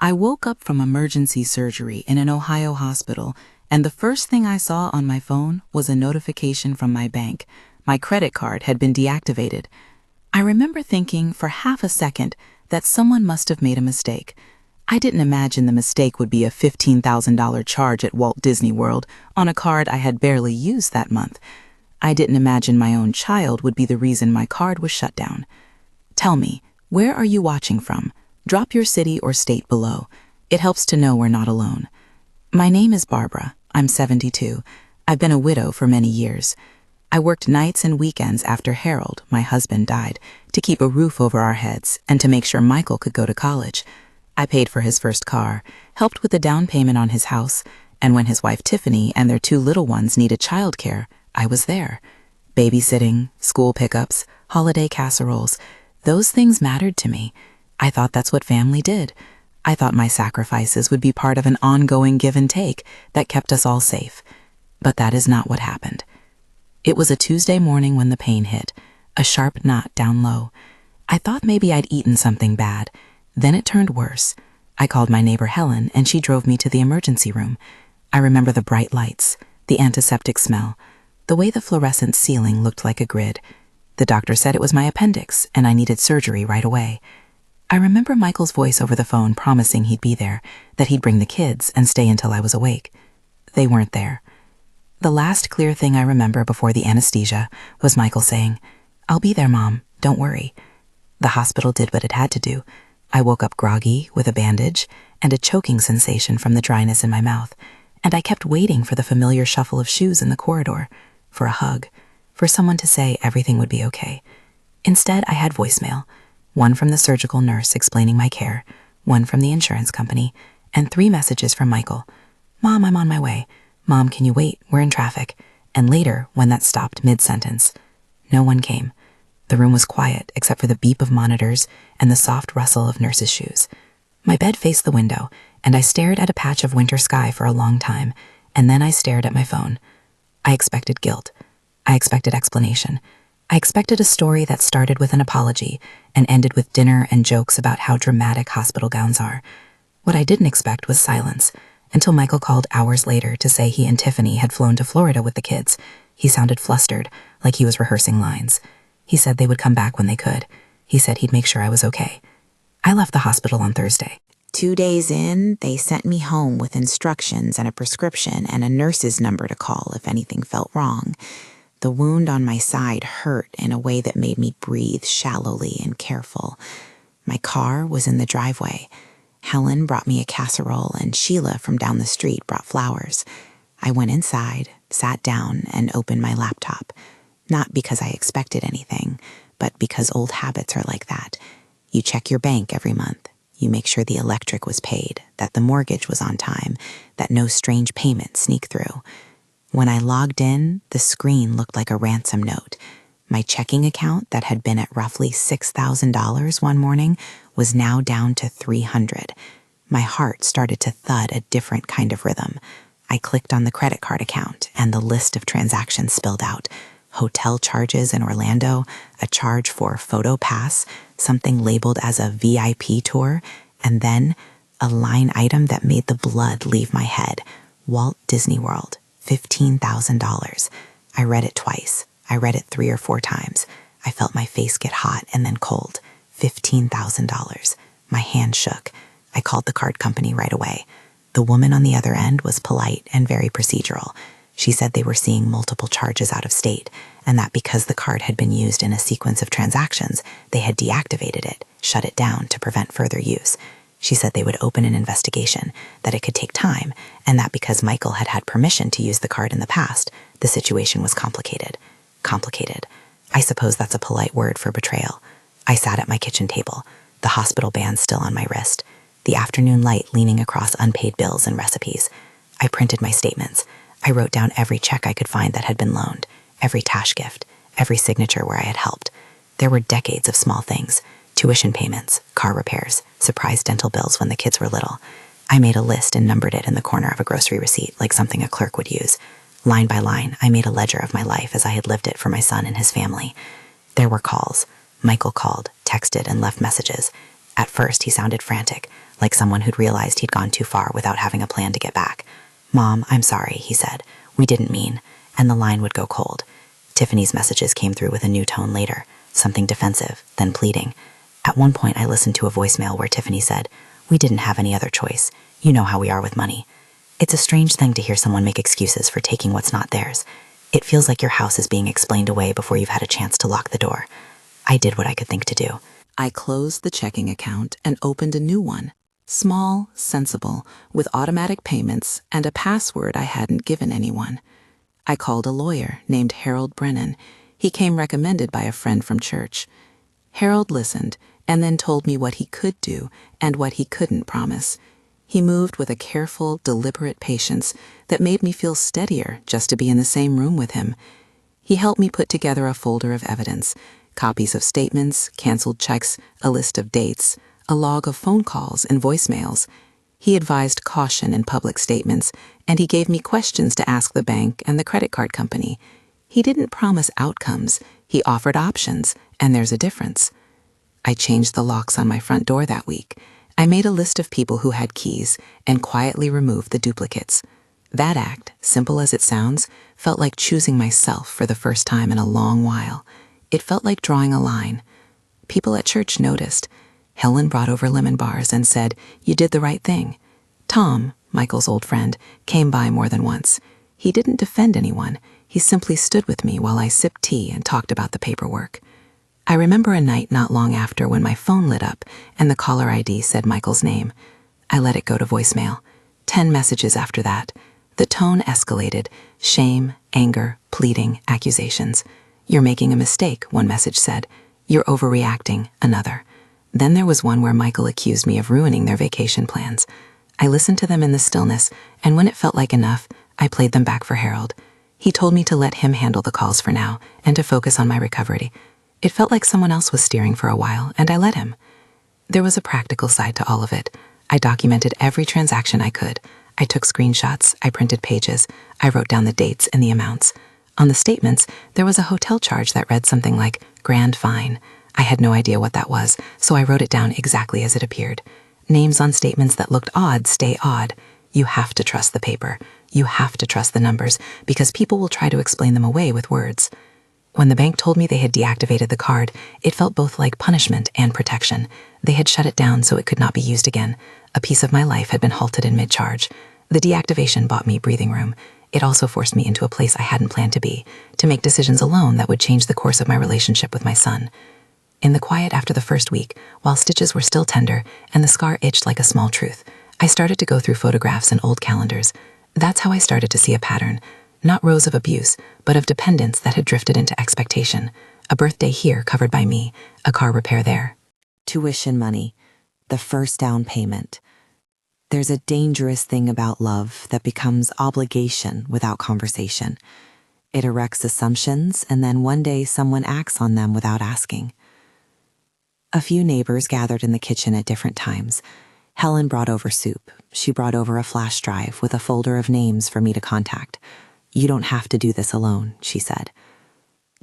I woke up from emergency surgery in an Ohio hospital, and the first thing I saw on my phone was a notification from my bank. My credit card had been deactivated. I remember thinking for half a second that someone must have made a mistake. I didn't imagine the mistake would be a $15,000 charge at Walt Disney World on a card I had barely used that month. I didn't imagine my own child would be the reason my card was shut down. Tell me, where are you watching from? Drop your city or state below. It helps to know we're not alone. My name is Barbara. I'm 72. I've been a widow for many years. I worked nights and weekends after Harold, my husband, died, to keep a roof over our heads and to make sure Michael could go to college. I paid for his first car, helped with the down payment on his house, and when his wife Tiffany and their 2 little ones needed childcare, I was there. Babysitting, school pickups, holiday casseroles, those things mattered to me. I thought that's what family did. I thought my sacrifices would be part of an ongoing give and take that kept us all safe. But that is not what happened. It was a Tuesday morning when the pain hit, a sharp knot down low. I thought maybe I'd eaten something bad. Then it turned worse. I called my neighbor Helen, and she drove me to the emergency room. I remember the bright lights, the antiseptic smell, the way the fluorescent ceiling looked like a grid. The doctor said it was my appendix, and I needed surgery right away. I remember Michael's voice over the phone promising he'd be there, that he'd bring the kids and stay until I was awake. They weren't there. The last clear thing I remember before the anesthesia was Michael saying, "I'll be there, Mom, don't worry." The hospital did what it had to do. I woke up groggy with a bandage and a choking sensation from the dryness in my mouth, and I kept waiting for the familiar shuffle of shoes in the corridor, for a hug, for someone to say everything would be okay. Instead, I had voicemail. One from the surgical nurse explaining my care, one from the insurance company, and 3 messages from Michael. "Mom, I'm on my way. Mom, can you wait? We're in traffic." And later, when that stopped mid-sentence. No one came. The room was quiet except for the beep of monitors and the soft rustle of nurses' shoes. My bed faced the window, and I stared at a patch of winter sky for a long time, and then I stared at my phone. I expected guilt. I expected explanation. I expected a story that started with an apology and ended with dinner and jokes about how dramatic hospital gowns are. What I didn't expect was silence, until Michael called hours later to say he and Tiffany had flown to Florida with the kids. He sounded flustered, like he was rehearsing lines. He said they would come back when they could. He said he'd make sure I was okay. I left the hospital on Thursday. 2 days in, they sent me home with instructions and a prescription and a nurse's number to call if anything felt wrong. The wound on my side hurt in a way that made me breathe shallowly and careful. My car was in the driveway. Helen brought me a casserole, and Sheila from down the street brought flowers. I went inside, sat down, and opened my laptop. Not because I expected anything, but because old habits are like that. You check your bank every month. You make sure the electric was paid, that the mortgage was on time, that no strange payments sneak through. When I logged in, the screen looked like a ransom note. My checking account that had been at roughly $6,000 one morning was now down to $300. My heart started to thud a different kind of rhythm. I clicked on the credit card account, and the list of transactions spilled out. Hotel charges in Orlando, a charge for Photo Pass, something labeled as a VIP tour, and then a line item that made the blood leave my head. Walt Disney World. $15,000. I read it twice. I read it 3 or 4 times. I felt my face get hot and then cold. $15,000. My hand shook. I called the card company right away. The woman on the other end was polite and very procedural. She said they were seeing multiple charges out of state, and that because the card had been used in a sequence of transactions, they had deactivated it, shut it down to prevent further use. She said they would open an investigation, that it could take time, and that because Michael had had permission to use the card in the past, the situation was complicated. Complicated. I suppose that's a polite word for betrayal. I sat at my kitchen table, the hospital band still on my wrist, the afternoon light leaning across unpaid bills and recipes. I printed my statements. I wrote down every check I could find that had been loaned, every Tash gift, every signature where I had helped. There were decades of small things. Tuition payments, car repairs, surprise dental bills when the kids were little. I made a list and numbered it in the corner of a grocery receipt like something a clerk would use. Line by line, I made a ledger of my life as I had lived it for my son and his family. There were calls. Michael called, texted, and left messages. At first, he sounded frantic, like someone who'd realized he'd gone too far without having a plan to get back. "Mom, I'm sorry," he said. "We didn't mean," and the line would go cold. Tiffany's messages came through with a new tone later, something defensive, then pleading. At one point, I listened to a voicemail where Tiffany said, "We didn't have any other choice. You know how we are with money." It's a strange thing to hear someone make excuses for taking what's not theirs. It feels like your house is being explained away before you've had a chance to lock the door. I did what I could think to do. I closed the checking account and opened a new one. Small, sensible, with automatic payments and a password I hadn't given anyone. I called a lawyer named Harold Brennan. He came recommended by a friend from church. Harold listened and then told me what he could do and what he couldn't promise. He moved with a careful, deliberate patience that made me feel steadier just to be in the same room with him. He helped me put together a folder of evidence, copies of statements, canceled checks, a list of dates, a log of phone calls and voicemails. He advised caution in public statements, and he gave me questions to ask the bank and the credit card company. He didn't promise outcomes. He offered options, and there's a difference. I changed the locks on my front door that week. I made a list of people who had keys and quietly removed the duplicates. That act, simple as it sounds, felt like choosing myself for the first time in a long while. It felt like drawing a line. People at church noticed. Helen brought over lemon bars and said, "You did the right thing." Tom, Michael's old friend, came by more than once. He didn't defend anyone. He simply stood with me while I sipped tea and talked about the paperwork. I remember a night not long after when my phone lit up and the caller ID said Michael's name. I let it go to voicemail. 10 messages after that. The tone escalated. Shame, anger, pleading, accusations. "You're making a mistake," one message said. "You're overreacting," another. Then there was one where Michael accused me of ruining their vacation plans. I listened to them in the stillness, and when it felt like enough, I played them back for Harold. He told me to let him handle the calls for now and to focus on my recovery. It felt like someone else was steering for a while, and I let him. There was a practical side to all of it. I documented every transaction I could. I took screenshots, I printed pages, I wrote down the dates and the amounts. On the statements, there was a hotel charge that read something like "Grand Fine." I had no idea what that was, so I wrote it down exactly as it appeared. Names on statements that looked odd stay odd. You have to trust the paper. You have to trust the numbers, because people will try to explain them away with words. When the bank told me they had deactivated the card, it felt both like punishment and protection. They had shut it down so it could not be used again. A piece of my life had been halted in mid-charge. The deactivation bought me breathing room. It also forced me into a place I hadn't planned to be, to make decisions alone that would change the course of my relationship with my son. In the quiet after the first week, while stitches were still tender and the scar itched like a small truth, I started to go through photographs and old calendars. That's how I started to see a pattern. Not rows of abuse, but of dependence that had drifted into expectation. A birthday here covered by me, a car repair there. Tuition money, the first down payment. There's a dangerous thing about love that becomes obligation without conversation. It erects assumptions, and then one day someone acts on them without asking. A few neighbors gathered in the kitchen at different times. Helen brought over soup. She brought over a flash drive with a folder of names for me to contact. "You don't have to do this alone," she said.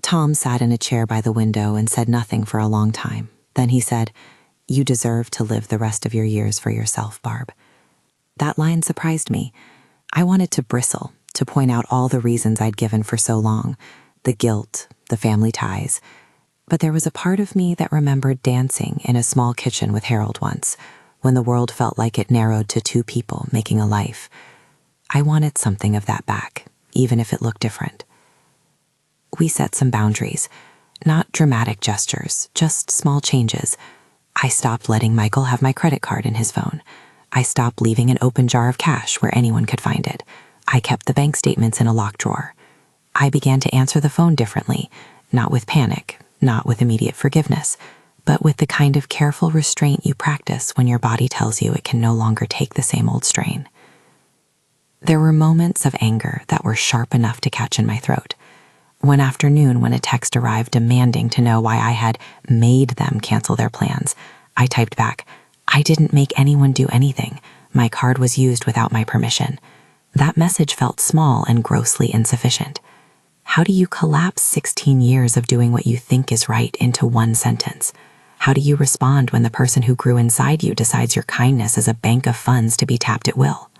Tom sat in a chair by the window and said nothing for a long time. Then he said, "You deserve to live the rest of your years for yourself, Barb." That line surprised me. I wanted to bristle, to point out all the reasons I'd given for so long, the guilt, the family ties. But there was a part of me that remembered dancing in a small kitchen with Harold once, when the world felt like it narrowed to 2 people making a life. I wanted something of that back, even if it looked different. We set some boundaries, not dramatic gestures, just small changes. I stopped letting Michael have my credit card in his phone. I stopped leaving an open jar of cash where anyone could find it. I kept the bank statements in a locked drawer. I began to answer the phone differently, not with panic, not with immediate forgiveness, but with the kind of careful restraint you practice when your body tells you it can no longer take the same old strain. There were moments of anger that were sharp enough to catch in my throat. One afternoon, when a text arrived demanding to know why I had made them cancel their plans, I typed back, "I didn't make anyone do anything. My card was used without my permission." That message felt small and grossly insufficient. How do you collapse 16 years of doing what you think is right into one sentence? How do you respond when the person who grew inside you decides your kindness is a bank of funds to be tapped at will?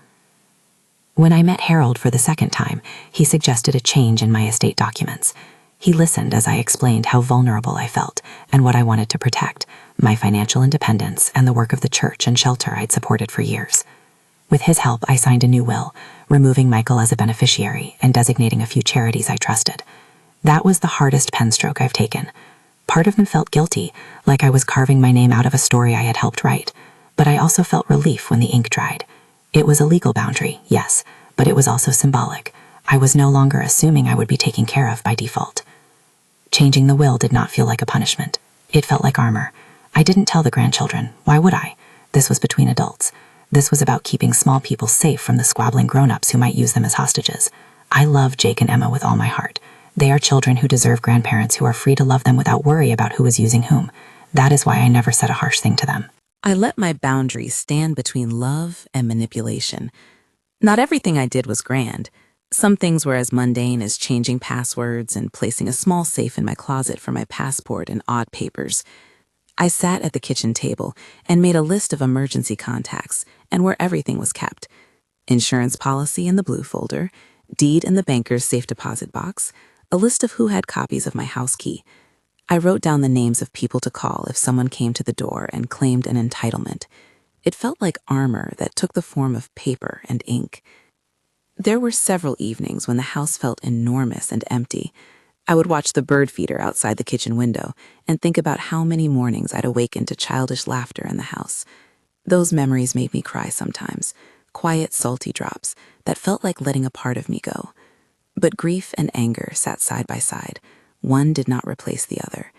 When I met Harold for the second time, he suggested a change in my estate documents. He listened as I explained how vulnerable I felt and what I wanted to protect, my financial independence and the work of the church and shelter I'd supported for years. With his help, I signed a new will, removing Michael as a beneficiary and designating a few charities I trusted. That was the hardest pen stroke I've taken. Part of me felt guilty, like I was carving my name out of a story I had helped write, but I also felt relief when the ink dried. It was a legal boundary, yes, but it was also symbolic. I was no longer assuming I would be taken care of by default. Changing the will did not feel like a punishment. It felt like armor. I didn't tell the grandchildren. Why would I? This was between adults. This was about keeping small people safe from the squabbling grown-ups who might use them as hostages. I love Jake and Emma with all my heart. They are children who deserve grandparents who are free to love them without worry about who is using whom. That is why I never said a harsh thing to them. I let my boundaries stand between love and manipulation. Not everything I did was grand. Some things were as mundane as changing passwords and placing a small safe in my closet for my passport and odd papers. I sat at the kitchen table and made a list of emergency contacts and where everything was kept. Insurance policy in the blue folder, deed in the banker's safe deposit box, a list of who had copies of my house key. I wrote down the names of people to call if someone came to the door and claimed an entitlement. It felt like armor that took the form of paper and ink. There were several evenings when the house felt enormous and empty. I would watch the bird feeder outside the kitchen window and think about how many mornings I'd awakened to childish laughter in the house. Those memories made me cry sometimes, quiet, salty drops that felt like letting a part of me go. But grief and anger sat side by side. One did not replace the other.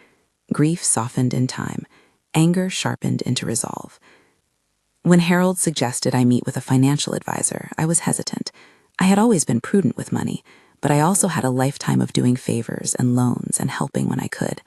Grief softened in time. Anger sharpened into resolve. When Harold suggested I meet with a financial advisor, I was hesitant. I had always been prudent with money, but I also had a lifetime of doing favors and loans and helping when I could.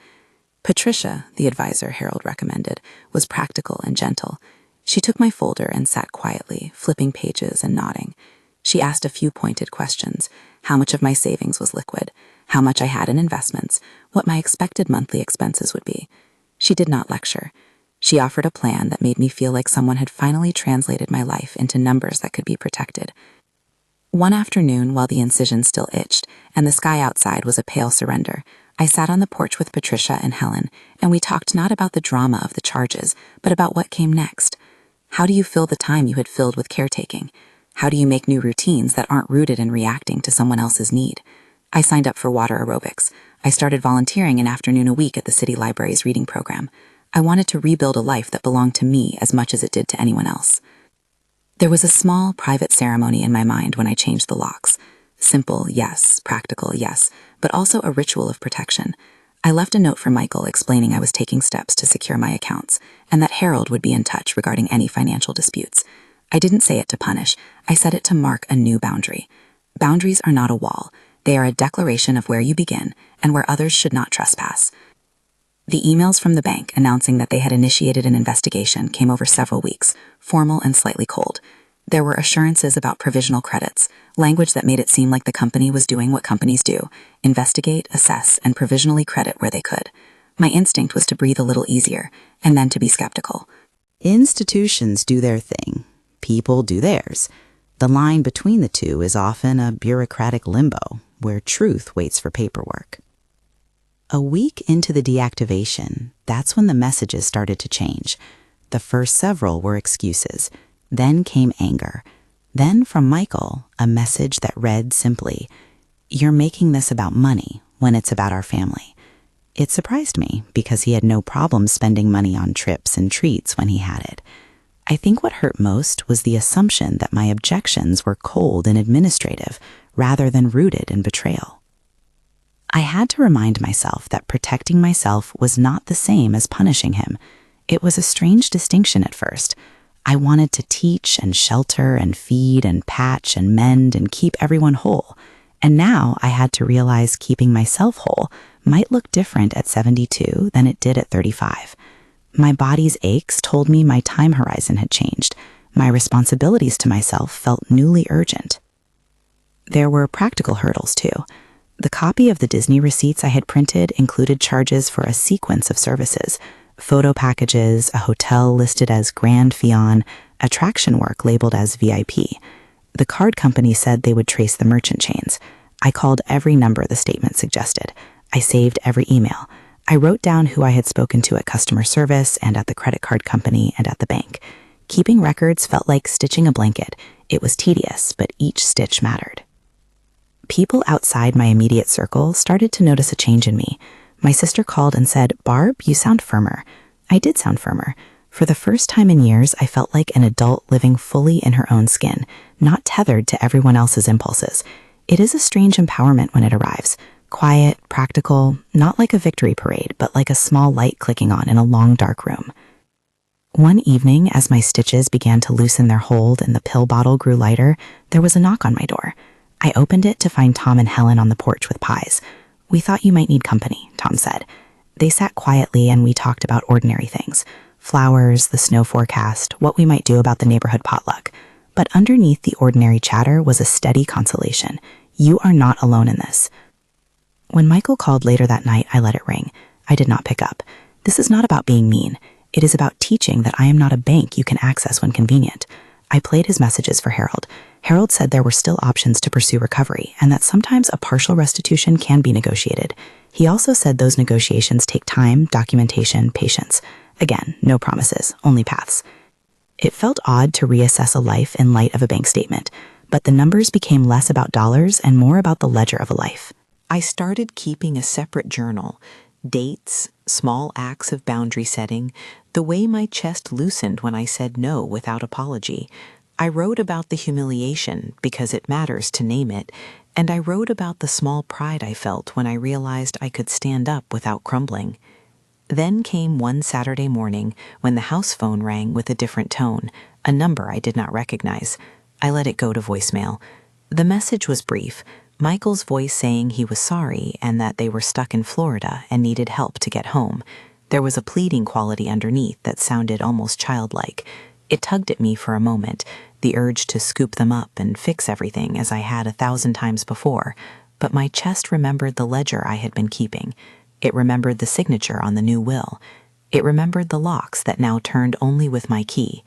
Patricia, the advisor Harold recommended, was practical and gentle. She took my folder and sat quietly, flipping pages and nodding. She asked a few pointed questions: how much of my savings was liquid, how much I had in investments, what my expected monthly expenses would be. She did not lecture. She offered a plan that made me feel like someone had finally translated my life into numbers that could be protected. One afternoon, while the incision still itched and the sky outside was a pale surrender, I sat on the porch with Patricia and Helen, and we talked not about the drama of the charges, but about what came next. How do you fill the time you had filled with caretaking? How do you make new routines that aren't rooted in reacting to someone else's need? I signed up for water aerobics. I started volunteering an afternoon a week at the city library's reading program. I wanted to rebuild a life that belonged to me as much as it did to anyone else. There was a small, private ceremony in my mind when I changed the locks. Simple, yes. Practical, yes. But also a ritual of protection. I left a note for Michael explaining I was taking steps to secure my accounts, and that Harold would be in touch regarding any financial disputes. I didn't say it to punish. I said it to mark a new boundary. Boundaries are not a wall. They are a declaration of where you begin and where others should not trespass. The emails from the bank announcing that they had initiated an investigation came over several weeks, formal and slightly cold. There were assurances about provisional credits, language that made it seem like the company was doing what companies do: investigate, assess, and provisionally credit where they could. My instinct was to breathe a little easier, and then to be skeptical. Institutions do their thing. People do theirs. The line between the two is often a bureaucratic limbo, where truth waits for paperwork. A week into the deactivation, that's when the messages started to change. The first several were excuses. Then came anger. Then from Michael, a message that read simply, "You're making this about money when it's about our family." It surprised me because he had no problem spending money on trips and treats when he had it. I think what hurt most was the assumption that my objections were cold and administrative rather than rooted in betrayal. I had to remind myself that protecting myself was not the same as punishing him. It was a strange distinction at first. I wanted to teach and shelter and feed and patch and mend and keep everyone whole. And now I had to realize keeping myself whole might look different at 72 than it did at 35. My body's aches told me my time horizon had changed. My responsibilities to myself felt newly urgent. There were practical hurdles, too. The copy of the Disney receipts I had printed included charges for a sequence of services: Photo packages, a hotel listed as Grand Fion, attraction work labeled as VIP. The card company said they would trace the merchant chains. I called every number the statement suggested. I saved every email. I wrote down who I had spoken to at customer service and at the credit card company and at the bank. Keeping records felt like stitching a blanket. It was tedious, but each stitch mattered. People outside my immediate circle started to notice a change in me. My sister called and said, "Barb, you sound firmer." I did sound firmer. For the first time in years, I felt like an adult living fully in her own skin, not tethered to everyone else's impulses. It is a strange empowerment when it arrives. Quiet, practical, not like a victory parade, but like a small light clicking on in a long, dark room. One evening, as my stitches began to loosen their hold and the pill bottle grew lighter, there was a knock on my door. I opened it to find Tom and Helen on the porch with pies. "We thought you might need company," Tom said. They sat quietly and we talked about ordinary things. Flowers, the snow forecast, what we might do about the neighborhood potluck. But underneath the ordinary chatter was a steady consolation. You are not alone in this. When Michael called later that night, I let it ring. I did not pick up. This is not about being mean. It is about teaching that I am not a bank you can access when convenient. I played his messages for Harold. Harold said there were still options to pursue recovery and that sometimes a partial restitution can be negotiated. He also said those negotiations take time, documentation, patience. Again, no promises, only paths. It felt odd to reassess a life in light of a bank statement, but the numbers became less about dollars and more about the ledger of a life. I started keeping a separate journal, dates, small acts of boundary setting, the way my chest loosened when I said no without apology. I wrote about the humiliation because it matters to name it, and I wrote about the small pride I felt when I realized I could stand up without crumbling. Then came one Saturday morning when the house phone rang with a different tone, a number I did not recognize. I let it go to voicemail. The message was brief, Michael's voice saying he was sorry and that they were stuck in Florida and needed help to get home. There was a pleading quality underneath that sounded almost childlike. It tugged at me for a moment, the urge to scoop them up and fix everything as I had 1,000 times before, but my chest remembered the ledger I had been keeping. It remembered the signature on the new will. It remembered the locks that now turned only with my key.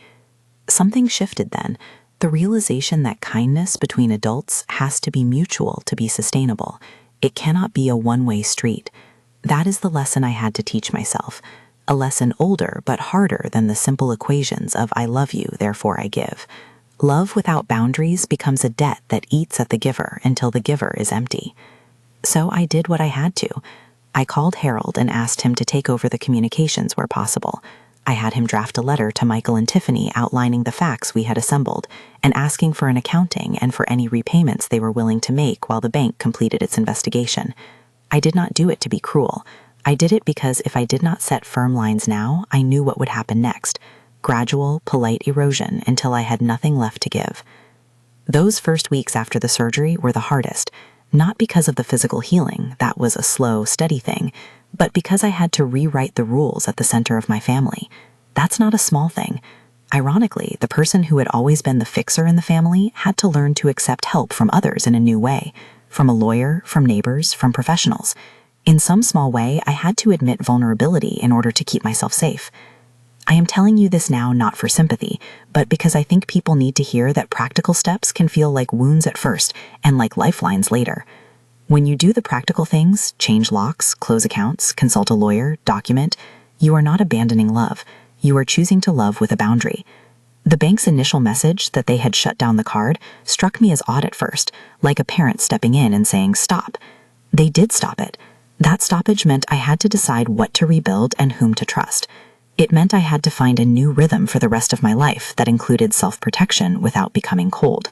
Something shifted then, the realization that kindness between adults has to be mutual to be sustainable. It cannot be a one-way street. That is the lesson I had to teach myself, a lesson older but harder than the simple equations of I love you, therefore I give. Love without boundaries becomes a debt that eats at the giver until the giver is empty. So I did what I had to. I called Harold and asked him to take over the communications where possible. I had him draft a letter to Michael and Tiffany outlining the facts we had assembled and asking for an accounting and for any repayments they were willing to make while the bank completed its investigation. I did not do it to be cruel. I did it because if I did not set firm lines now, I knew what would happen next. Gradual, polite erosion until I had nothing left to give. Those first weeks after the surgery were the hardest, not because of the physical healing, that was a slow, steady thing, but because I had to rewrite the rules at the center of my family. That's not a small thing. Ironically, the person who had always been the fixer in the family had to learn to accept help from others in a new way, from a lawyer, from neighbors, from professionals. In some small way, I had to admit vulnerability in order to keep myself safe. I am telling you this now not for sympathy, but because I think people need to hear that practical steps can feel like wounds at first and like lifelines later. When you do the practical things, change locks, close accounts, consult a lawyer, document, you are not abandoning love. You are choosing to love with a boundary. The bank's initial message that they had shut down the card struck me as odd at first, like a parent stepping in and saying, "Stop." They did stop it. That stoppage meant I had to decide what to rebuild and whom to trust. It meant I had to find a new rhythm for the rest of my life that included self-protection without becoming cold.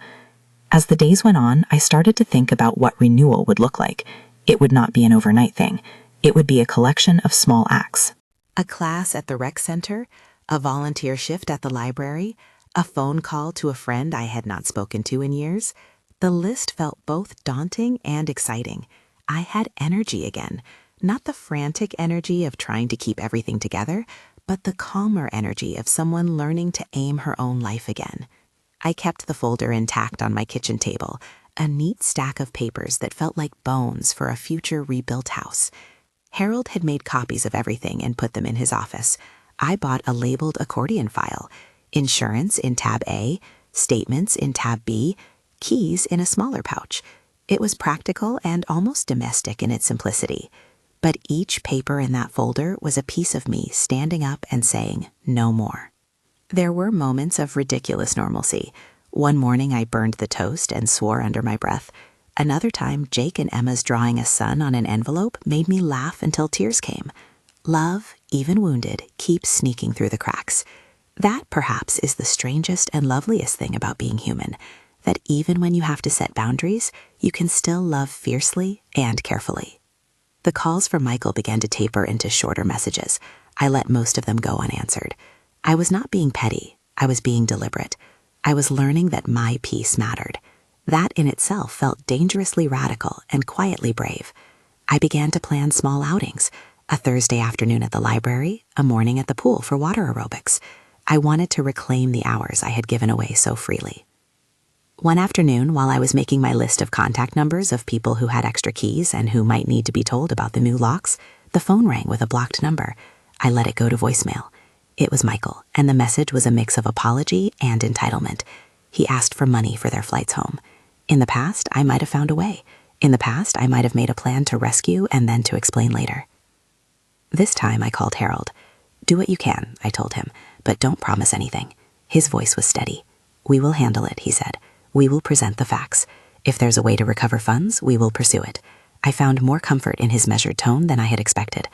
As the days went on, I started to think about what renewal would look like. It would not be an overnight thing. It would be a collection of small acts. A class at the rec center, a volunteer shift at the library, a phone call to a friend I had not spoken to in years. The list felt both daunting and exciting. I had energy again, not the frantic energy of trying to keep everything together, but the calmer energy of someone learning to aim her own life again. I kept the folder intact on my kitchen table, a neat stack of papers that felt like bones for a future rebuilt house. Harold had made copies of everything and put them in his office. I bought a labeled accordion file, insurance in tab A, statements in tab B, keys in a smaller pouch. It was practical and almost domestic in its simplicity. But each paper in that folder was a piece of me standing up and saying, no more. There were moments of ridiculous normalcy. One morning I burned the toast and swore under my breath. Another time, Jake and Emma's drawing a sun on an envelope made me laugh until tears came. Love, even wounded, keeps sneaking through the cracks. That, perhaps, is the strangest and loveliest thing about being human, that even when you have to set boundaries, you can still love fiercely and carefully. The calls from Michael began to taper into shorter messages. I let most of them go unanswered. I was not being petty. I was being deliberate. I was learning that my peace mattered. That in itself felt dangerously radical and quietly brave. I began to plan small outings, a Thursday afternoon at the library, a morning at the pool for water aerobics. I wanted to reclaim the hours I had given away so freely. One afternoon, while I was making my list of contact numbers of people who had extra keys and who might need to be told about the new locks, the phone rang with a blocked number. I let it go to voicemail. It was Michael, and the message was a mix of apology and entitlement. He asked for money for their flights home. In the past, I might have found a way. In the past, I might have made a plan to rescue and then to explain later. This time, I called Harold. Do what you can, I told him, but don't promise anything. His voice was steady. We will handle it, he said. We will present the facts. If there's a way to recover funds, we will pursue it. I found more comfort in his measured tone than I had expected.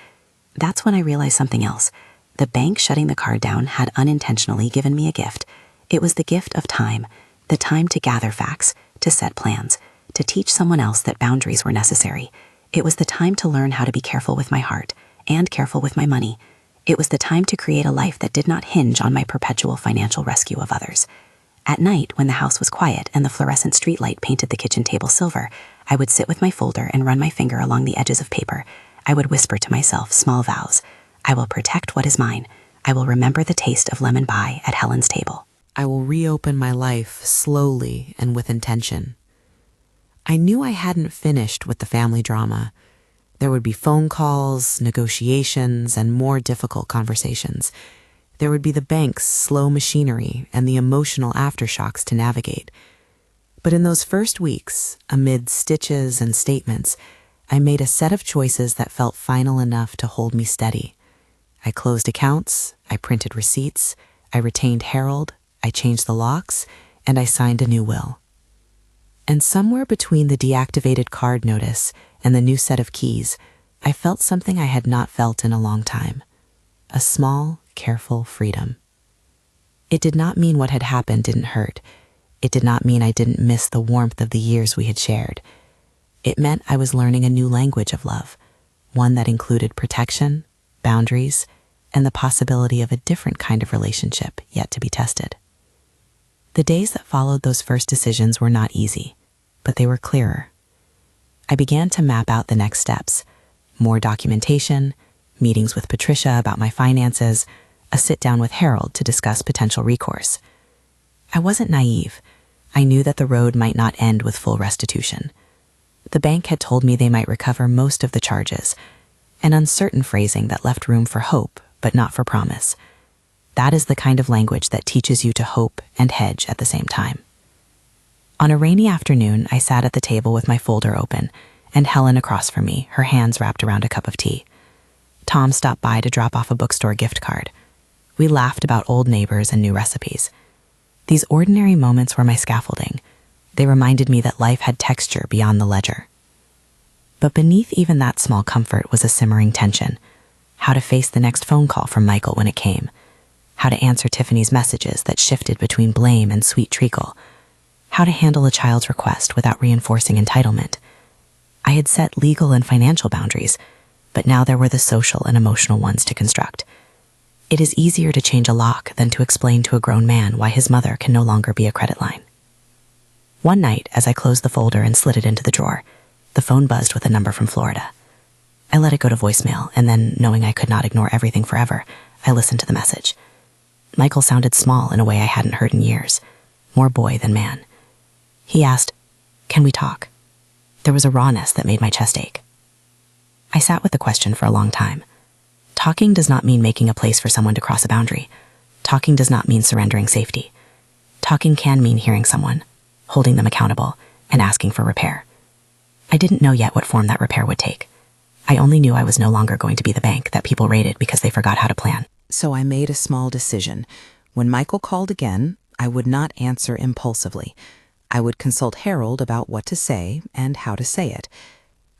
That's when I realized something else. The bank shutting the card down had unintentionally given me a gift. It was the gift of time, the time to gather facts, to set plans, to teach someone else that boundaries were necessary. It was the time to learn how to be careful with my heart and careful with my money. It was the time to create a life that did not hinge on my perpetual financial rescue of others. At night, when the house was quiet and the fluorescent streetlight painted the kitchen table silver, I would sit with my folder and run my finger along the edges of paper. I would whisper to myself small vows. I will protect what is mine. I will remember the taste of lemon pie at Helen's table. I will reopen my life slowly and with intention. I knew I hadn't finished with the family drama. There would be phone calls, negotiations, and more difficult conversations. There would be the bank's slow machinery and the emotional aftershocks to navigate. But in those first weeks, amid stitches and statements, I made a set of choices that felt final enough to hold me steady. I closed accounts, I printed receipts, I retained Harold, I changed the locks, and I signed a new will. And somewhere between the deactivated card notice and the new set of keys, I felt something I had not felt in a long time. A small, careful freedom. It did not mean what had happened didn't hurt. It did not mean I didn't miss the warmth of the years we had shared. It meant I was learning a new language of love, one that included protection, boundaries, and the possibility of a different kind of relationship yet to be tested. The days that followed those first decisions were not easy, but they were clearer. I began to map out the next steps: more documentation, meetings with Patricia about my finances, a sit-down with Harold to discuss potential recourse. I wasn't naive. I knew that the road might not end with full restitution. The bank had told me they might recover most of the charges, an uncertain phrasing that left room for hope, but not for promise. That is the kind of language that teaches you to hope and hedge at the same time. On a rainy afternoon, I sat at the table with my folder open, and Helen across from me, her hands wrapped around a cup of tea. Tom stopped by to drop off a bookstore gift card. We laughed about old neighbors and new recipes. These ordinary moments were my scaffolding. They reminded me that life had texture beyond the ledger. But beneath even that small comfort was a simmering tension. How to face the next phone call from Michael when it came. How to answer Tiffany's messages that shifted between blame and sweet treacle. How to handle a child's request without reinforcing entitlement. I had set legal and financial boundaries, but now there were the social and emotional ones to construct. It is easier to change a lock than to explain to a grown man why his mother can no longer be a credit line. One night, as I closed the folder and slid it into the drawer, the phone buzzed with a number from Florida. I let it go to voicemail, and then, knowing I could not ignore everything forever, I listened to the message. Michael sounded small in a way I hadn't heard in years, more boy than man. He asked, "Can we talk?" There was a rawness that made my chest ache. I sat with the question for a long time. Talking does not mean making a place for someone to cross a boundary. Talking does not mean surrendering safety. Talking can mean hearing someone, holding them accountable, and asking for repair. I didn't know yet what form that repair would take. I only knew I was no longer going to be the bank that people raided because they forgot how to plan. So I made a small decision. When Michael called again, I would not answer impulsively. I would consult Harold about what to say and how to say it.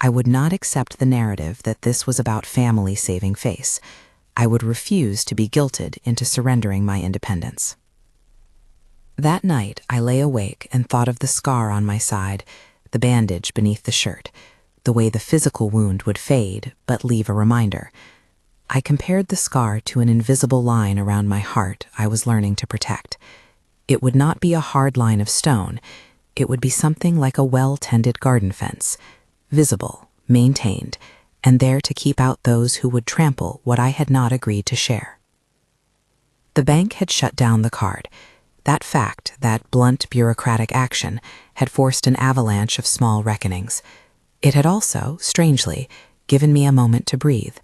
I would not accept the narrative that this was about family saving face. I would refuse to be guilted into surrendering my independence. That night, I lay awake and thought of the scar on my side, the bandage beneath the shirt, the way the physical wound would fade but leave a reminder. I compared the scar to an invisible line around my heart I was learning to protect. It would not be a hard line of stone. It would be something like a well-tended garden fence, visible, maintained, and there to keep out those who would trample what I had not agreed to share. The bank had shut down the card. That fact, that blunt bureaucratic action, had forced an avalanche of small reckonings. It had also, strangely, given me a moment to breathe.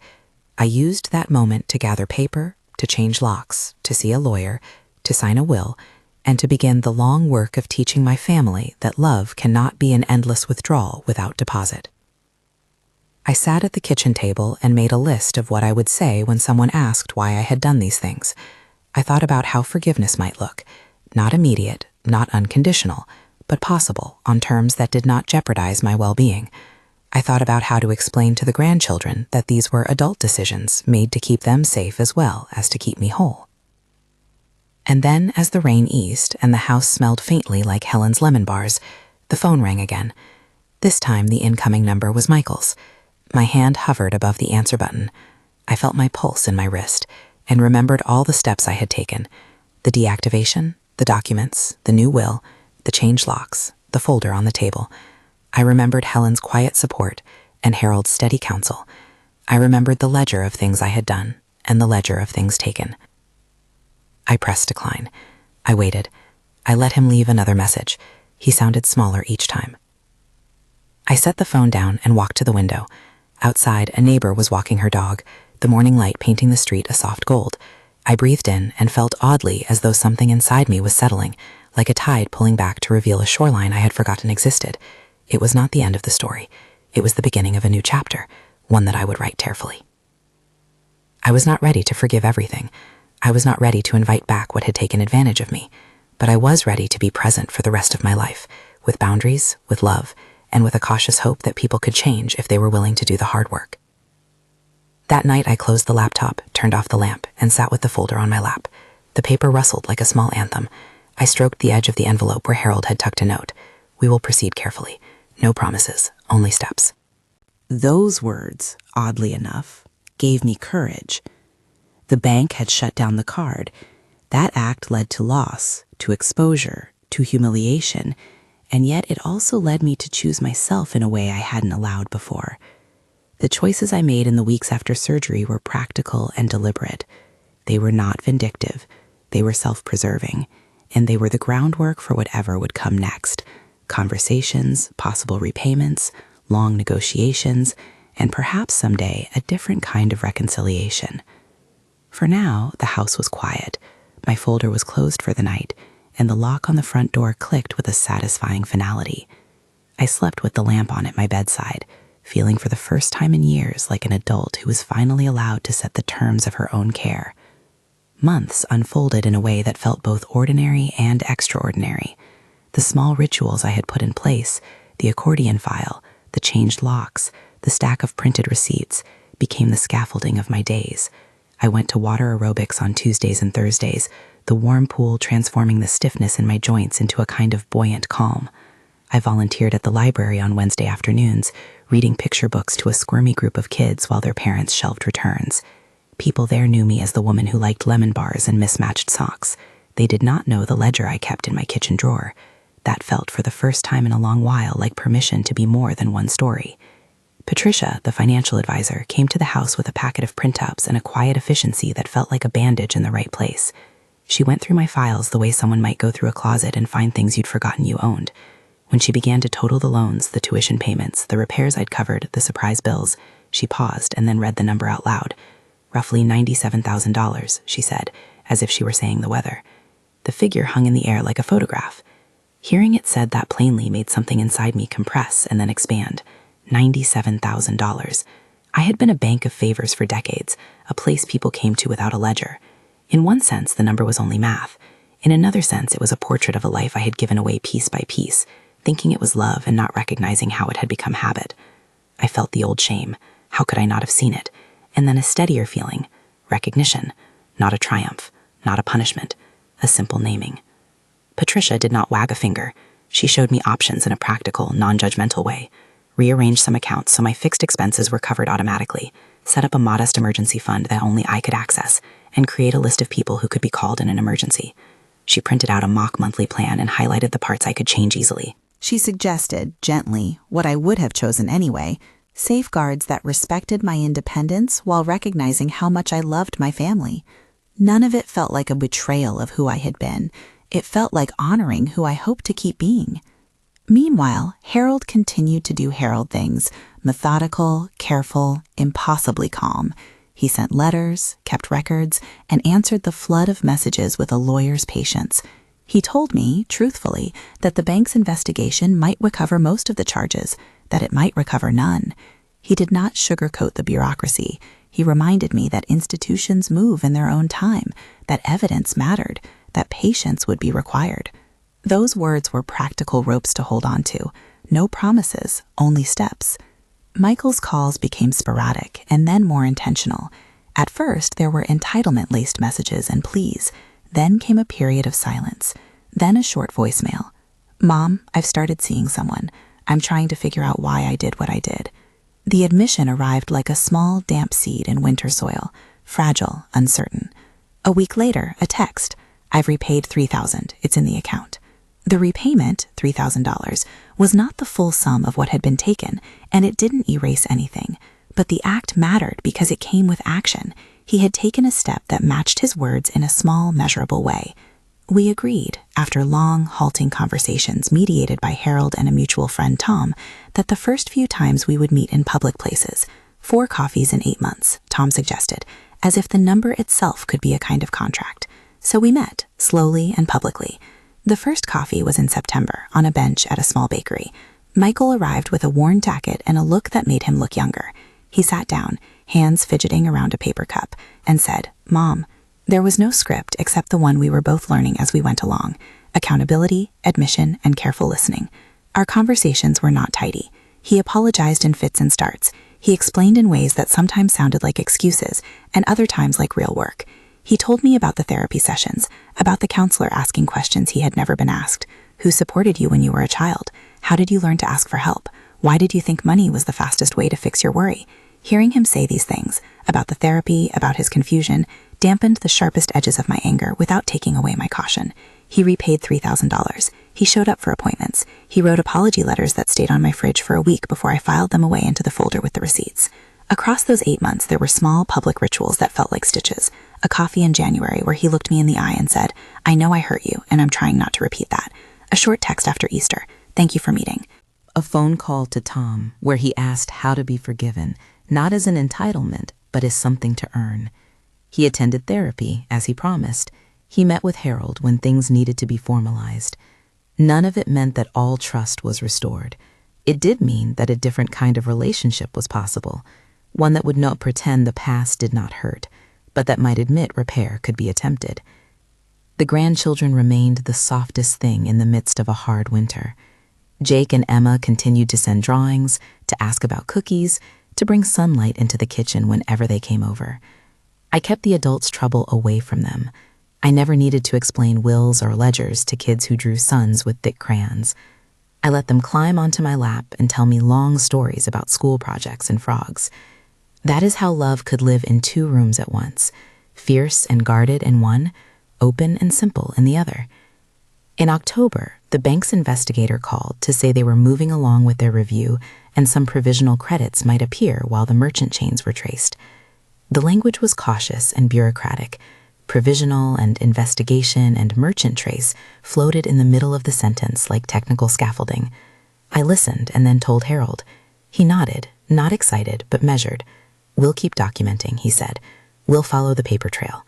I used that moment to gather paper, to change locks, to see a lawyer, to sign a will, and to begin the long work of teaching my family that love cannot be an endless withdrawal without deposit. I sat at the kitchen table and made a list of what I would say when someone asked why I had done these things. I thought about how forgiveness might look, not immediate, not unconditional, but possible on terms that did not jeopardize my well-being. I thought about how to explain to the grandchildren that these were adult decisions made to keep them safe as well as to keep me whole. And then, as the rain eased and the house smelled faintly like Helen's lemon bars, the phone rang again. This time the incoming number was Michael's. My hand hovered above the answer button. I felt my pulse in my wrist and remembered all the steps I had taken: the deactivation, the documents, the new will, the changed locks, the folder on the table. I remembered Helen's quiet support and Harold's steady counsel. I remembered the ledger of things I had done and the ledger of things taken. I pressed decline. I waited. I let him leave another message. He sounded smaller each time. I set the phone down and walked to the window. Outside, a neighbor was walking her dog, the morning light painting the street a soft gold. I breathed in and felt oddly as though something inside me was settling, like a tide pulling back to reveal a shoreline I had forgotten existed. It was not the end of the story. It was the beginning of a new chapter, one that I would write carefully. I was not ready to forgive everything. I was not ready to invite back what had taken advantage of me, but I was ready to be present for the rest of my life, with boundaries, with love, and with a cautious hope that people could change if they were willing to do the hard work. That night I closed the laptop, turned off the lamp, and sat with the folder on my lap. The paper rustled like a small anthem. I stroked the edge of the envelope where Harold had tucked a note. We will proceed carefully. No promises, only steps. Those words, oddly enough, gave me courage. The bank had shut down the card. That act led to loss, to exposure, to humiliation, and yet it also led me to choose myself in a way I hadn't allowed before. The choices I made in the weeks after surgery were practical and deliberate. They were not vindictive. They were self-preserving, and they were the groundwork for whatever would come next. Conversations, possible repayments, long negotiations, and perhaps someday a different kind of reconciliation. For now, the house was quiet. My folder was closed for the night, and the lock on the front door clicked with a satisfying finality. I slept with the lamp on at my bedside, feeling for the first time in years like an adult who was finally allowed to set the terms of her own care. Months unfolded in a way that felt both ordinary and extraordinary. The small rituals I had put in place, the accordion file, the changed locks, the stack of printed receipts, became the scaffolding of my days. I went to water aerobics on Tuesdays and Thursdays, the warm pool transforming the stiffness in my joints into a kind of buoyant calm. I volunteered at the library on Wednesday afternoons, reading picture books to a squirmy group of kids while their parents shelved returns. People there knew me as the woman who liked lemon bars and mismatched socks. They did not know the ledger I kept in my kitchen drawer. That felt for the first time in a long while like permission to be more than one story. Patricia, the financial advisor, came to the house with a packet of print-ups and a quiet efficiency that felt like a bandage in the right place. She went through my files the way someone might go through a closet and find things you'd forgotten you owned. When she began to total the loans, the tuition payments, the repairs I'd covered, the surprise bills, She paused and then read the number out loud. Roughly $97,000, she said, as if she were saying the weather. The figure hung in the air like a photograph. Hearing it said that plainly made something inside me compress and then expand. $97,000. I had been a bank of favors for decades, a place people came to without a ledger. In one sense, the number was only math. In another sense, it was a portrait of a life I had given away piece by piece, thinking it was love and not recognizing how it had become habit. I felt the old shame. How could I not have seen it? And then a steadier feeling, recognition, not a triumph, not a punishment, a simple naming. Patricia did not wag a finger. She showed me options in a practical, non-judgmental way. Rearranged some accounts so my fixed expenses were covered automatically, set up a modest emergency fund that only I could access, and create a list of people who could be called in an emergency. She printed out a mock monthly plan and highlighted the parts I could change easily. She suggested, gently, what I would have chosen anyway, safeguards that respected my independence while recognizing how much I loved my family. None of it felt like a betrayal of who I had been. It felt like honoring who I hoped to keep being. Meanwhile, Harold continued to do Harold things, methodical, careful, impossibly calm. He sent letters, kept records, and answered the flood of messages with a lawyer's patience. He told me, truthfully, that the bank's investigation might recover most of the charges, that it might recover none. He did not sugarcoat the bureaucracy. He reminded me that institutions move in their own time, that evidence mattered, that patience would be required. Those words were practical ropes to hold on to. No promises, only steps. Michael's calls became sporadic and then more intentional. At first, there were entitlement-laced messages and pleas. Then came a period of silence. Then a short voicemail. "Mom, I've started seeing someone. I'm trying to figure out why I did what I did." The admission arrived like a small, damp seed in winter soil, fragile, uncertain. A week later, a text. "I've repaid $3,000. It's in the account." The repayment, $3,000, was not the full sum of what had been taken, and it didn't erase anything. But the act mattered because it came with action. He had taken a step that matched his words in a small, measurable way. We agreed, after long, halting conversations mediated by Harold and a mutual friend, Tom, that the first few times we would meet in public places, 4 coffees in 8 months, Tom suggested, as if the number itself could be a kind of contract. So we met, slowly and publicly. The first coffee was in September, on a bench at a small bakery. Michael arrived with a worn jacket and a look that made him look younger. He sat down, hands fidgeting around a paper cup, and said, "Mom." There was no script except the one we were both learning as we went along: accountability, admission, and careful listening. Our conversations were not tidy. He apologized in fits and starts. He explained in ways that sometimes sounded like excuses, and other times like real work. He told me about the therapy sessions, about the counselor asking questions he had never been asked. Who supported you when you were a child? How did you learn to ask for help? Why did you think money was the fastest way to fix your worry? Hearing him say these things, about the therapy, about his confusion, dampened the sharpest edges of my anger without taking away my caution. He repaid $3,000. He showed up for appointments. He wrote apology letters that stayed on my fridge for a week before I filed them away into the folder with the receipts. Across those 8 months, there were small public rituals that felt like stitches. A coffee in January where he looked me in the eye and said, "I know I hurt you, and I'm trying not to repeat that." A short text after Easter, "Thank you for meeting." A phone call to Tom where he asked how to be forgiven, not as an entitlement, but as something to earn. He attended therapy, as he promised. He met with Harold when things needed to be formalized. None of it meant that all trust was restored. It did mean that a different kind of relationship was possible, one that would not pretend the past did not hurt, but that might admit repair could be attempted. The grandchildren remained the softest thing in the midst of a hard winter. Jake and Emma continued to send drawings, to ask about cookies, to bring sunlight into the kitchen whenever they came over. I kept the adults' trouble away from them. I never needed to explain wills or ledgers to kids who drew suns with thick crayons. I let them climb onto my lap and tell me long stories about school projects and frogs. That is how love could live in 2 rooms at once, fierce and guarded in one, open and simple in the other. In October, the bank's investigator called to say they were moving along with their review and some provisional credits might appear while the merchant chains were traced. The language was cautious and bureaucratic. Provisional and investigation and merchant trace floated in the middle of the sentence like technical scaffolding. I listened and then told Harold. He nodded, Not excited, but measured. "We'll keep documenting," he said. "We'll follow the paper trail."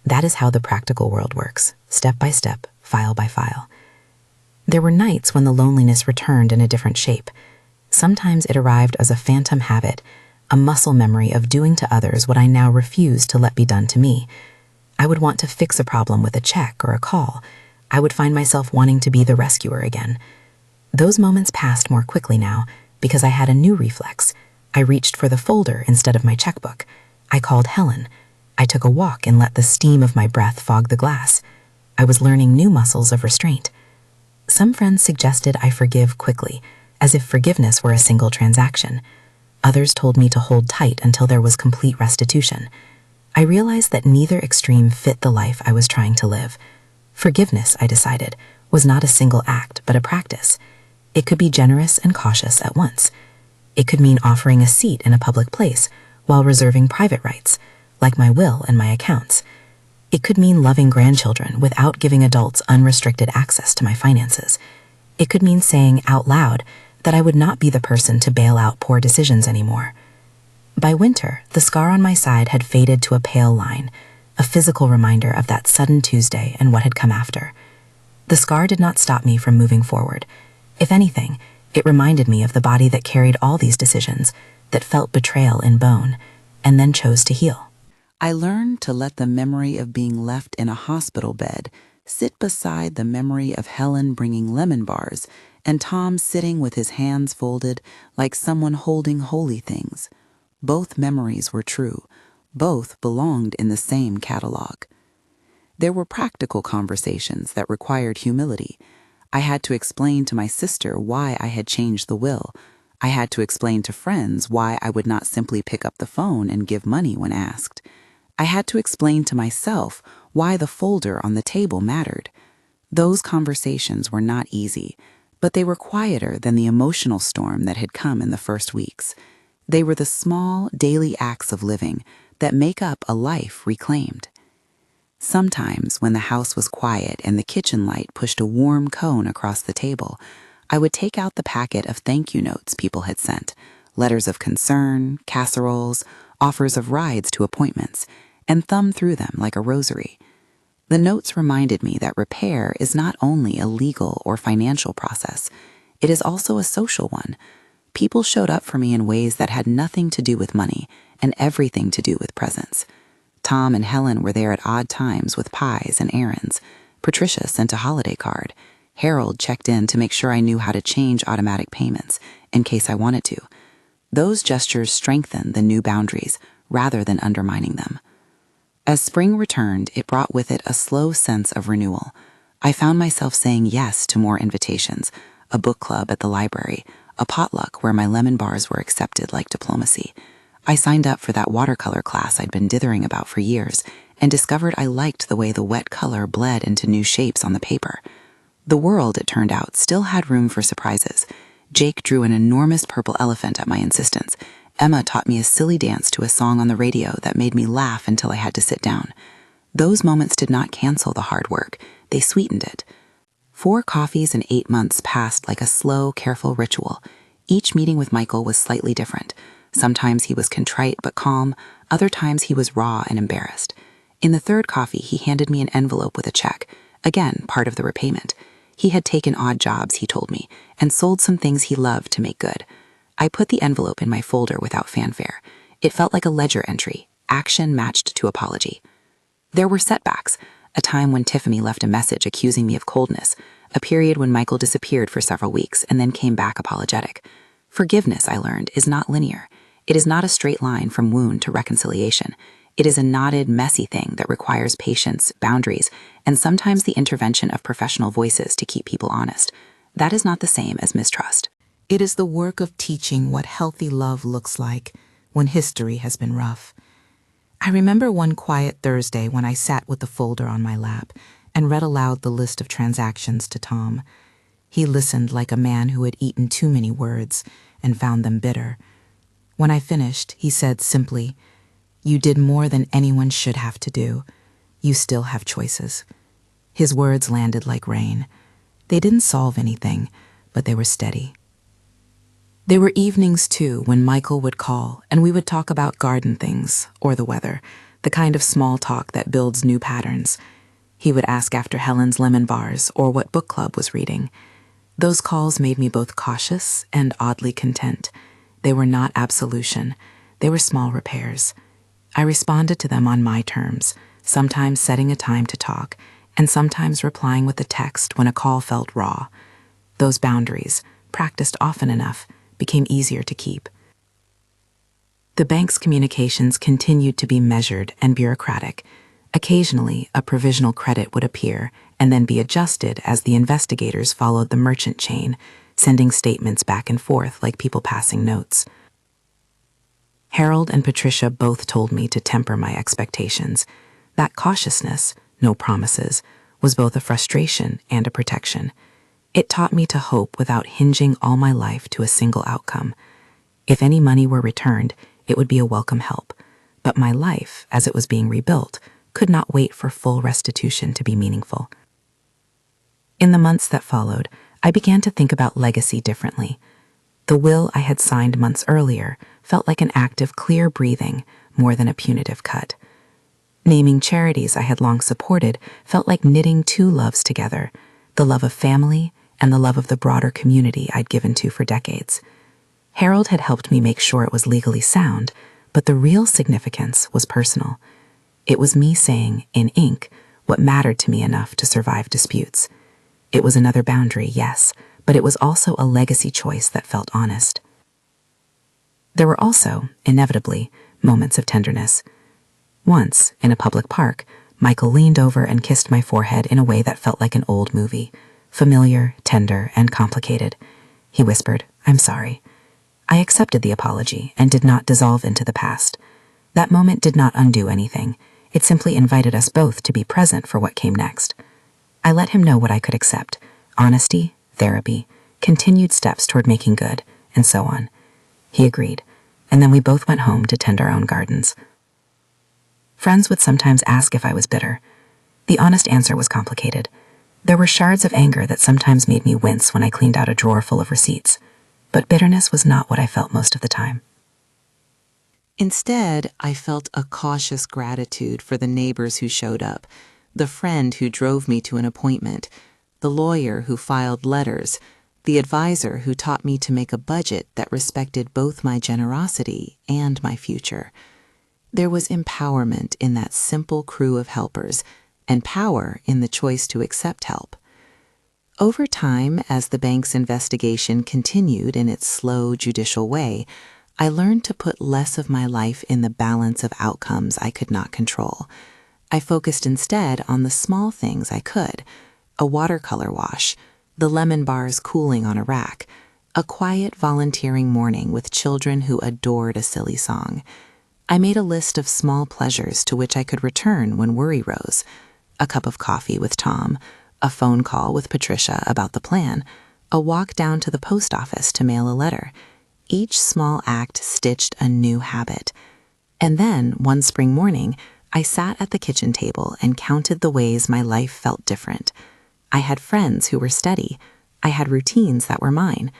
That is how the practical world works, step by step, file by file. There were nights when the loneliness returned in a different shape. Sometimes it arrived as a phantom habit, a muscle memory of doing to others what I now refused to let be done to me. I would want to fix a problem with a check or a call. I would find myself wanting to be the rescuer again. Those moments passed more quickly now because I had a new reflex. I reached for the folder instead of my checkbook. I called Helen. I took a walk and let the steam of my breath fog the glass. I was learning new muscles of restraint. Some friends suggested I forgive quickly, as if forgiveness were a single transaction. Others told me to hold tight until there was complete restitution. I realized that neither extreme fit the life I was trying to live. Forgiveness, I decided, was not a single act, but a practice. It could be generous and cautious at once. It could mean offering a seat in a public place while reserving private rights, like my will and my accounts. It could mean loving grandchildren without giving adults unrestricted access to my finances. It could mean saying out loud that I would not be the person to bail out poor decisions anymore. By winter, the scar on my side had faded to a pale line, a physical reminder of that sudden Tuesday and what had come after. The scar did not stop me from moving forward. If anything, it reminded me of the body that carried all these decisions, that felt betrayal in bone, and then chose to heal. I learned to let the memory of being left in a hospital bed sit beside the memory of Helen bringing lemon bars and Tom sitting with his hands folded like someone holding holy things. Both memories were true. Both belonged in the same catalog. There were practical conversations that required humility. I had to explain to my sister why I had changed the will. I had to explain to friends why I would not simply pick up the phone and give money when asked. I had to explain to myself why the folder on the table mattered. Those conversations were not easy, but they were quieter than the emotional storm that had come in the first weeks. They were the small, daily acts of living that make up a life reclaimed. Sometimes, when the house was quiet and the kitchen light pushed a warm cone across the table, I would take out the packet of thank you notes people had sent, letters of concern, casseroles, offers of rides to appointments, and thumb through them like a rosary. The notes reminded me that repair is not only a legal or financial process, it is also a social one. People showed up for me in ways that had nothing to do with money and everything to do with presence. Tom and Helen were there at odd times with pies and errands. Patricia sent a holiday card. Harold checked in to make sure I knew how to change automatic payments in case I wanted to. Those gestures strengthened the new boundaries rather than undermining them. As spring returned, it brought with it a slow sense of renewal. I found myself saying yes to more invitations, a book club at the library, a potluck where my lemon bars were accepted like diplomacy. I signed up for that watercolor class I'd been dithering about for years and discovered I liked the way the wet color bled into new shapes on the paper. The world, it turned out, still had room for surprises. Jake drew an enormous purple elephant at my insistence. Emma taught me a silly dance to a song on the radio that made me laugh until I had to sit down. Those moments did not cancel the hard work. They sweetened it. 4 coffees and 8 months passed like a slow, careful ritual. Each meeting with Michael was slightly different. Sometimes he was contrite but calm. Other times he was raw and embarrassed. In the 3rd coffee, he handed me an envelope with a check. Again, part of the repayment. He had taken odd jobs, he told me, and sold some things he loved to make good. I put the envelope in my folder without fanfare. It felt like a ledger entry, action matched to apology. There were setbacks, a time when Tiffany left a message accusing me of coldness, a period when Michael disappeared for several weeks and then came back apologetic. Forgiveness, I learned, is not linear. It is not a straight line from wound to reconciliation. It is a knotted, messy thing that requires patience, boundaries, and sometimes the intervention of professional voices to keep people honest. That is not the same as mistrust. It is the work of teaching what healthy love looks like when history has been rough. I remember one quiet Thursday when I sat with the folder on my lap and read aloud the list of transactions to Tom. He listened like a man who had eaten too many words and found them bitter. When I finished, he said simply, "You did more than anyone should have to do. You still have choices." His words landed like rain. They didn't solve anything, but they were steady. There were evenings, too, when Michael would call and we would talk about garden things or the weather, the kind of small talk that builds new patterns. He would ask after Helen's lemon bars or what book club was reading. Those calls made me both cautious and oddly content. They were not absolution. They were small repairs. I responded to them on my terms, sometimes setting a time to talk, and sometimes replying with a text when a call felt raw. Those boundaries, practiced often enough, became easier to keep. The bank's communications continued to be measured and bureaucratic. Occasionally, a provisional credit would appear and then be adjusted as the investigators followed the merchant chain, sending statements back and forth like people passing notes. Harold and Patricia both told me to temper my expectations. That cautiousness, no promises, was both a frustration and a protection. It taught me to hope without hinging all my life to a single outcome. If any money were returned, it would be a welcome help. But my life, as it was being rebuilt, could not wait for full restitution to be meaningful. In the months that followed, I began to think about legacy differently. The will I had signed months earlier felt like an act of clear breathing more than a punitive cut. Naming charities I had long supported felt like knitting two loves together, the love of family and the love of the broader community I'd given to for decades. Harold had helped me make sure it was legally sound, but the real significance was personal. It was me saying, in ink, what mattered to me enough to survive disputes. It was another boundary, yes, but it was also a legacy choice that felt honest. There were also, inevitably, moments of tenderness. Once, in a public park, Michael leaned over and kissed my forehead in a way that felt like an old movie, familiar, tender, and complicated. He whispered, "I'm sorry." I accepted the apology and did not dissolve into the past. That moment did not undo anything. It simply invited us both to be present for what came next. I let him know what I could accept: honesty, therapy, continued steps toward making good, and so on. He agreed, and then we both went home to tend our own gardens. Friends would sometimes ask if I was bitter. The honest answer was complicated. There were shards of anger that sometimes made me wince when I cleaned out a drawer full of receipts, but bitterness was not what I felt most of the time. Instead, I felt a cautious gratitude for the neighbors who showed up, the friend who drove me to an appointment, the lawyer who filed letters, the advisor who taught me to make a budget that respected both my generosity and my future. There was empowerment in that simple crew of helpers, and power in the choice to accept help. Over time, as the bank's investigation continued in its slow, judicial way, I learned to put less of my life in the balance of outcomes I could not control. I focused instead on the small things I could: a watercolor wash, the lemon bars cooling on a rack, a quiet volunteering morning with children who adored a silly song. I made a list of small pleasures to which I could return when worry rose: a cup of coffee with Tom, a phone call with Patricia about the plan, a walk down to the post office to mail a letter. Each small act stitched a new habit. And then, one spring morning, I sat at the kitchen table and counted the ways my life felt different. I had friends who were steady. I had routines that were mine.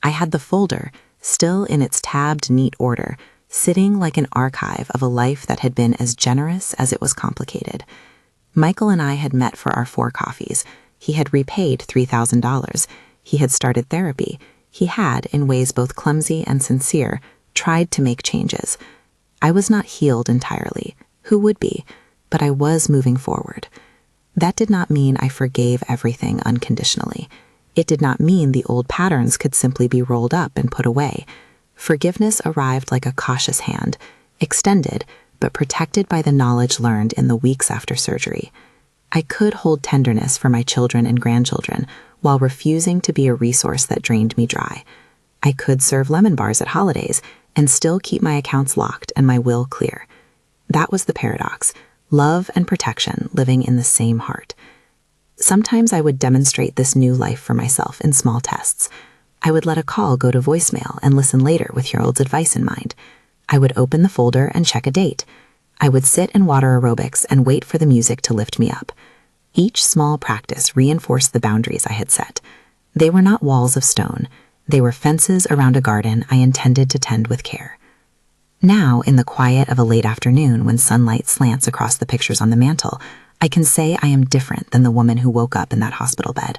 I had the folder, still in its tabbed, neat order, sitting like an archive of a life that had been as generous as it was complicated. Michael and I had met for our 4 coffees. He had repaid $3,000. He had started therapy. He had, in ways both clumsy and sincere, tried to make changes. I was not healed entirely. Who would be? But I was moving forward. That did not mean I forgave everything unconditionally. It did not mean the old patterns could simply be rolled up and put away. Forgiveness arrived like a cautious hand, extended, but protected by the knowledge learned in the weeks after surgery. I could hold tenderness for my children and grandchildren while refusing to be a resource that drained me dry. I could serve lemon bars at holidays and still keep my accounts locked and my will clear. That was the paradox: love and protection living in the same heart. Sometimes I would demonstrate this new life for myself in small tests. I would let a call go to voicemail and listen later with Harold's advice in mind. I would open the folder and check a date. I would sit and water aerobics and wait for the music to lift me up. Each small practice reinforced the boundaries I had set. They were not walls of stone. They were fences around a garden I intended to tend with care. Now, in the quiet of a late afternoon when sunlight slants across the pictures on the mantel, I can say I am different than the woman who woke up in that hospital bed.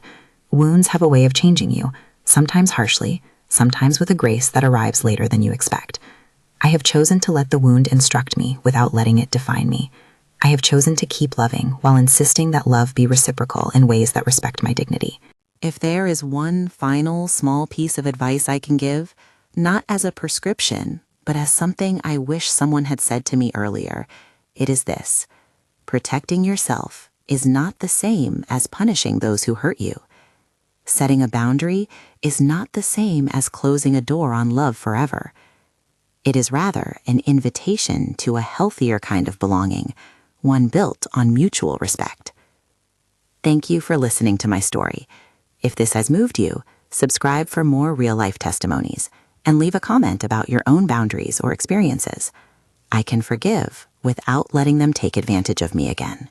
Wounds have a way of changing you, sometimes harshly, sometimes with a grace that arrives later than you expect. I have chosen to let the wound instruct me without letting it define me. I have chosen to keep loving while insisting that love be reciprocal in ways that respect my dignity. If there is one final small piece of advice I can give, not as a prescription, but as something I wish someone had said to me earlier, it is this: protecting yourself is not the same as punishing those who hurt you. Setting a boundary is not the same as closing a door on love forever. It is rather an invitation to a healthier kind of belonging, one built on mutual respect. Thank you for listening to my story. If this has moved you, subscribe for more real-life testimonies and leave a comment about your own boundaries or experiences. I can forgive without letting them take advantage of me again.